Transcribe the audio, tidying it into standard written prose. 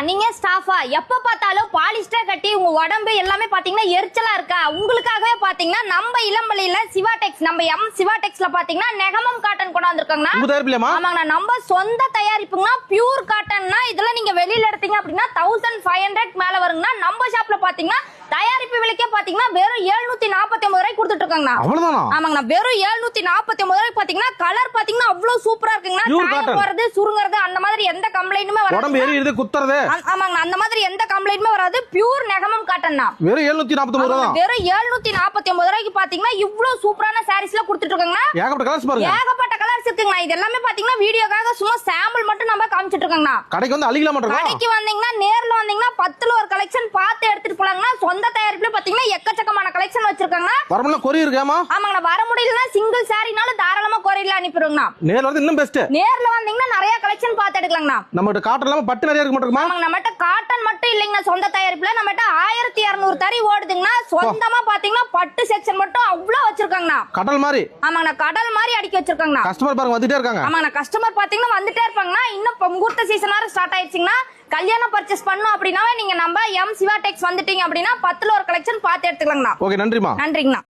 நீங்க ஸ்டாஃபா எப்ப பார்த்தாலும் பாலிஸ்டர் கட்டி உங்க உடம்பு எல்லாமே பாத்தீங்கன்னா எரிச்சலா இருக்கா? உங்களுக்காகவே பாத்தீங்கன்னா நம்ம இளம்பள்ளியில சிவாடெக்ஸ் நம்ம சிவாடெக்ஸ்ல பாத்தீங்கன்னா நெகமம் காட்டன் கொண்டு வந்திருக்காங்க. ஆமாங்க, நம்ம சொந்த தயாரிப்புங்க. பியூர் காட்டன்னா இதெல்லாம் நீங்க வெளியில எடுத்தீங்க அப்படின்னா 1500 மேல வருங்கன்னா நம்ம ஷாப்ல பாத்தீங்கன்னா தயாரிப்பு விலைக்கே பாத்தீங்கன்னா வெறும் 749 ரூபாய்க்கு கொடுத்துட்டு இருக்காங்க. ஆமாங்க, வெறும் 749 ரூபாய்க்கு பாத்தீங்கன்னா கலர் பாத்தீங்கன்னா அவ்வளவு சூப்பரா இருக்குங்க. போறது சுருங்குறது அந்த மாதிரி எந்த கம்ப்ளைண்ட்டுமே வராது. உடம்பு எரியுது குத்துறது ஆமாங்க, அந்த மாதிரி எந்த கம்ப்ளைண்ட்டுமே வராது. பியூர் நெகமம் காட்டன் தான். வெறும் 749 ரூபாய். வெறும் 749 ரூபாய்க்கு பாத்தீங்கன்னா இவ்வளவு சூப்பரான சாரீஸ்ல கொடுத்துட்டு இருக்காங்க. ஏகப்பட்ட கலர்ஸ் பாருங்க. ஏகப்பட்ட கலர்ஸ் இருக்குங்க. இது எல்லாமே பாத்தீங்கன்னா வீடியோக்காக சும்மா சாம்பிள் மட்டும் நம்ம காமிச்சிட்டு இருக்காங்க. கடைக்கு வந்து அழிக்கல மாட்டோம். கடைக்கு வந்தீங்கன்னா நேர்ல வந்தீங்கன்னா 10ல ஒரு கலெக்ஷன் பார்த்து எடுத்துட்டு போலாங்கன்னா சொந்த தயாரிப்புல பாத்தீங்கன்னா எக்கச்சக்கமான கலெக்ஷன் வச்சிருக்காங்க. வரமுடியல கொரியர் இருக்காமா? ஆமாங்க, வர முடியலன்னா சிங்கிள் சாரினாலும் தாராளமா கொரியர்ல அனுப்பிடுவாங்க. நேர்ல வந்து இன்னும் பெஸ்ட். நேர்ல வந்தீங்கன்னா நிறைய கலெக்ஷன் பார்த்து எடுக்கலாங்கண்ணா. நம்மகிட்ட காட்டன் இல்லாம பட்டு நிறைய இருக்க மாட்டோமா? ஆமாங்க, நம்மகிட்ட காட்டன் மட்டும் இல்லைங்கண்ணா. சொந்த தயாரிப்புல நம்மகிட்ட 1200 தறி ஓடுதுங்கண்ணா. சொந்தமா பாத்தீங்கன்னா பட்டு செக்ஷன் மட்டும் அவ்வளவு வச்சிருக்காங்கண்ணா. கடல் மாதிரி. ஆமாங்கண்ணா, கடல் மாதிரி அடுக்கி வச்சிருக்காங்கண்ணா. கஸ்டமர் பாருங்க வந்துட்டே இருக்காங்க. ஆமாங்கண்ணா, கஸ்டமர் பாத்தீங்கன்னா வந்துட்டே இருப்பாங்கண்ணா. இன்னும் முகூர்த்த சீசன் ஸ்டார்ட் ஆயிடுச்சுங்கன்னா கல்யாணம் பர்ச்சேஸ் பண்ணணும் அப்படின்னா நீங்க நம்ம சிவாடெக்ஸ் வந்துட்டீங்க அப்படின்னா 10ல ஒரு கலெக்ஷன் பார்த்து எடுத்துக்கலாங்கண்ணா. ஓகே, நன்றிமா. நன்றிங்கண்ணா.